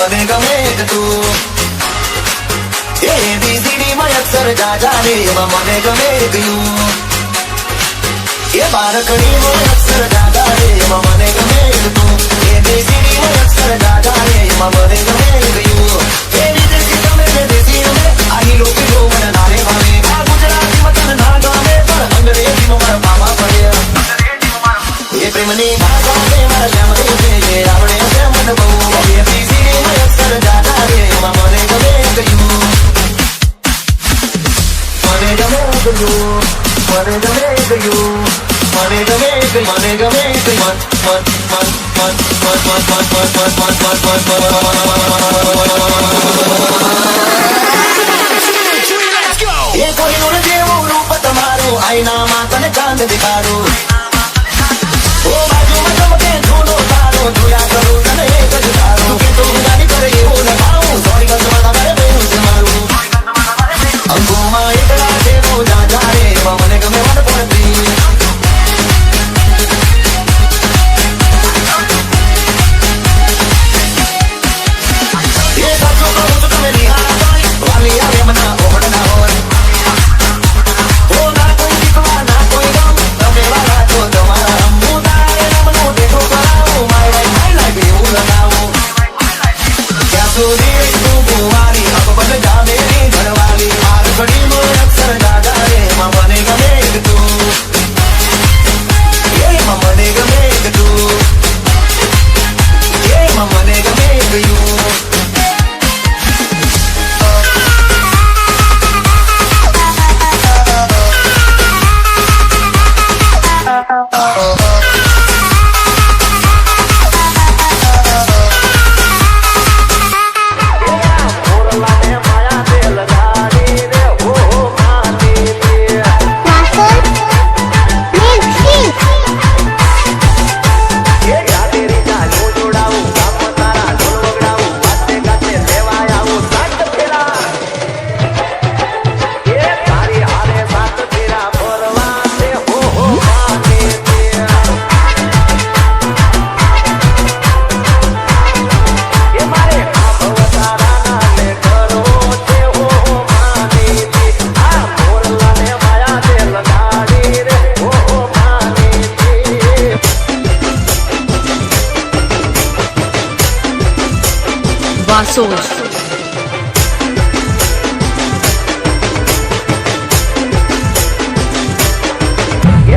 મને ગમે તું ABCD માં અક્ષર જાજા રે મને ગમે ગયું એ બારકડી માં અક્ષર જાજા રે મને ગમે તું ABCD માં અક્ષર જાજા રે મને ગમે ગયું એ વિદેશી ગમે ને દેશી ગમે આની લોકો જોવણ નારે ભાવે આ ગુજરાતી મતન ના ગમે પણ અંગ્રેજી માં મારા મામા પડ્યા એ પ્રેમની ભાષા રે મારા શ્યામ રે આપણે મન બહુ ABCD માં અક્ષર જાજા રે મને ગમે ગયું મને ગમે ગયું મને ગમે ગયું મને ગમે મને ગમે એ કોઈ નું જેવું રૂપ તમારું આઈનામાં તને ચાંદ દેખાડું ઓ બાજુમાં ચમકે ધૂનો તારો જોયા કરું તને એક જ તારું કે તું ગાડી કરે એવું લગાવું સોરી કસમાં તારે બેનું છે મારું અંગોમાં એકલા જેવું જાજા રે મને ગમે મને પડતી એ સાચું કહું છું તમે નિહાળા વાલી આવે મના ઓળના હોય ઓ ના કોઈ દીકવા ના કોઈ ગમ તમે વાળા છો તમારા રમવું તારે રમનું દેખો કરાવું માય લાઈફ એવું લગાવું ક્યાં સુધી તું કુંવારી અબ બન જા મેરી ઘરવાલી માર ઘડી નો અક્ષર જાજા રે મને ગમે તું એ મને ગમે તું એ મને ગમે ગયું Vasos. એ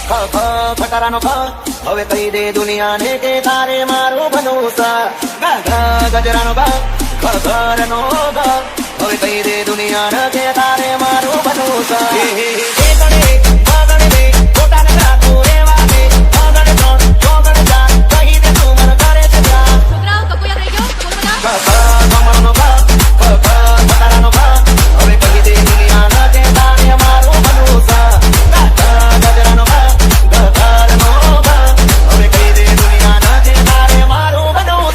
ખટારાનો હવે કહી દે દુનિયાને કે તારે મારું બનવું ગજરાનો ખબરનો હવે કહી દે દુનિયાને કે તારે મારું બનવું પોતાને રાખું રેવા દે આગળ 3 ચોગડ 4 કહી દે તું મને કરે છે છોકરાઓ કપુ યાદ રહી ગયો ખટારાનો હવે કહી દે દુનિયાને કે તારે મારું બનવું ગજરાનો હવે કહી દે દુનિયાને કે તારે મારું બનવું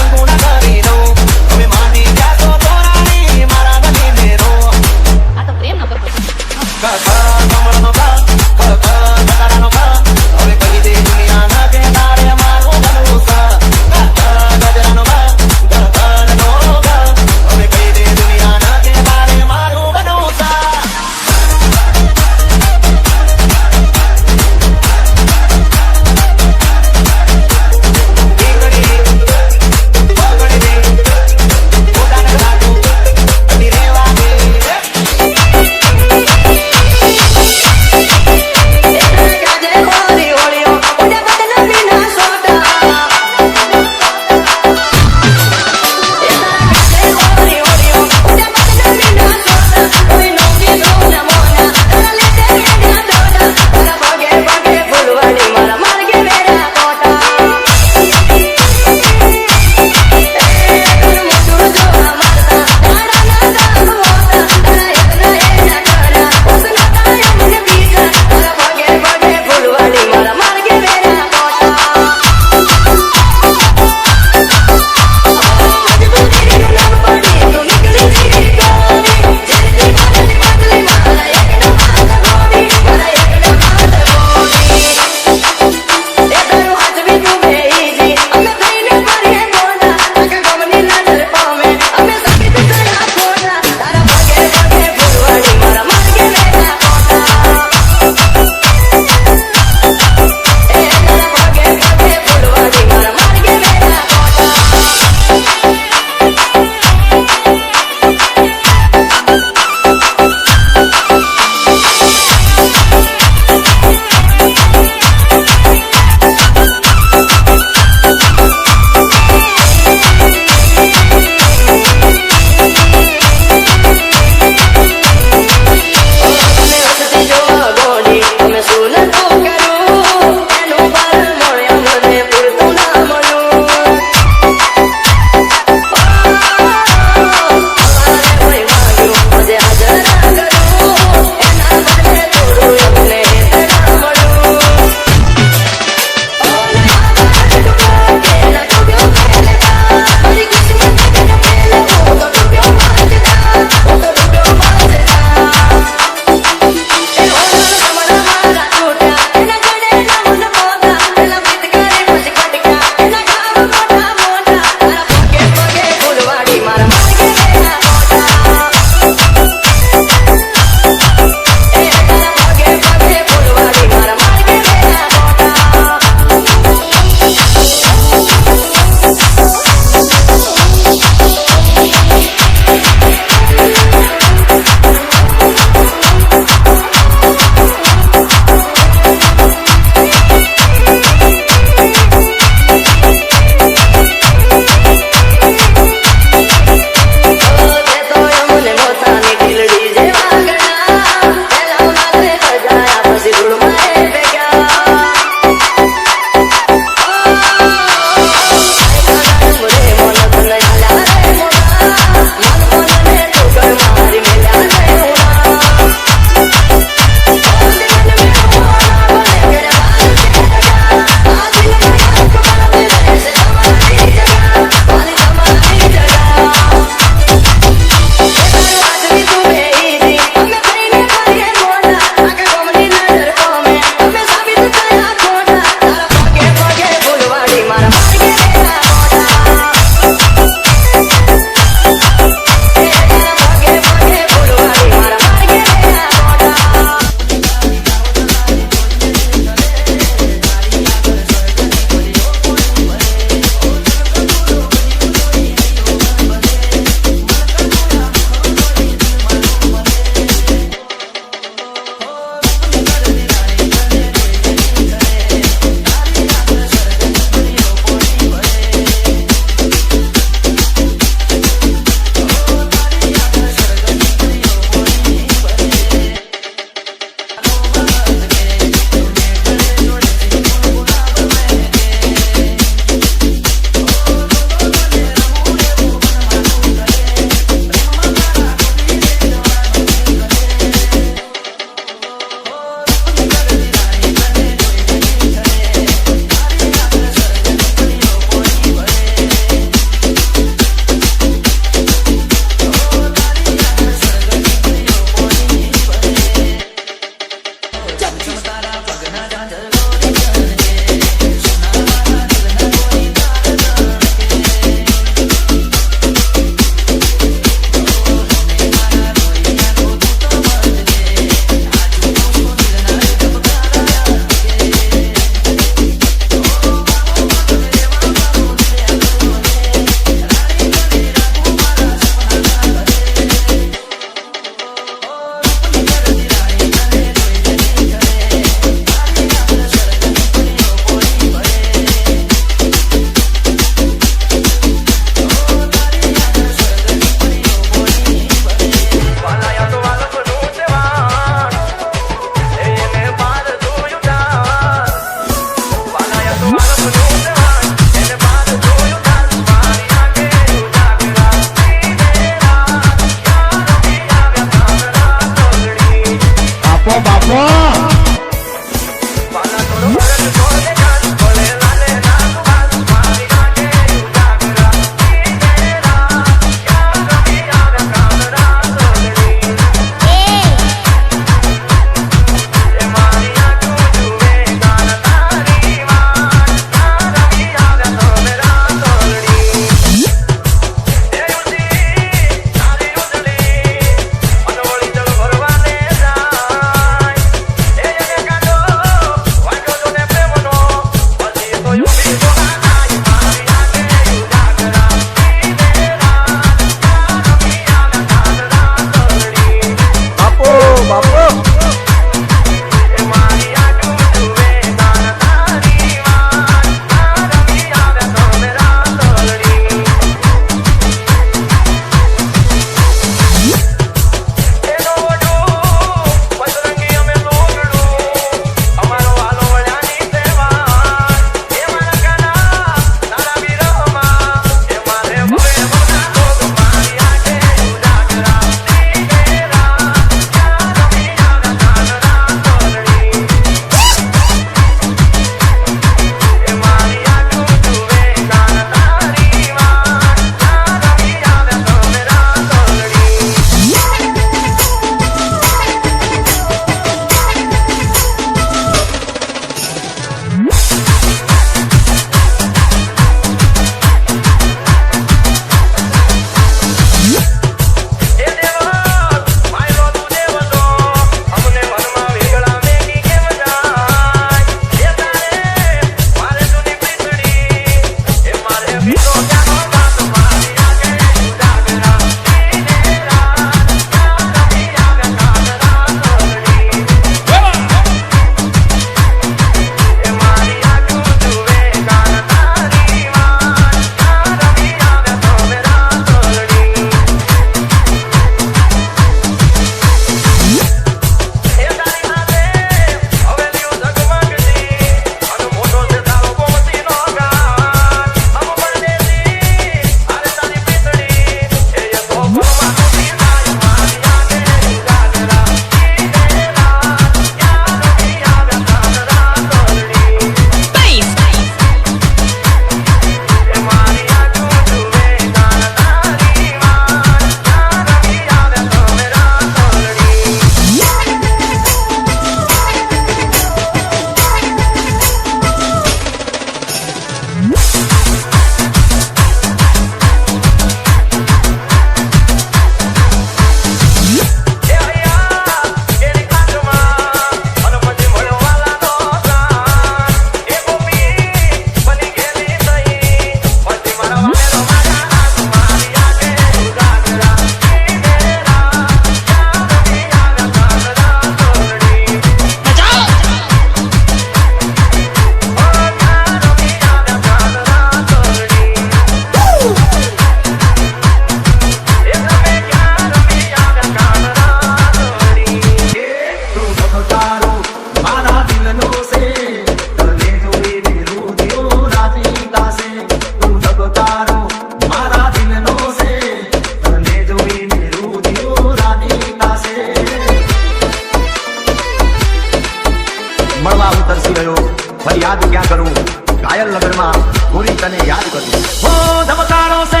નથી. હો ધબકારો સે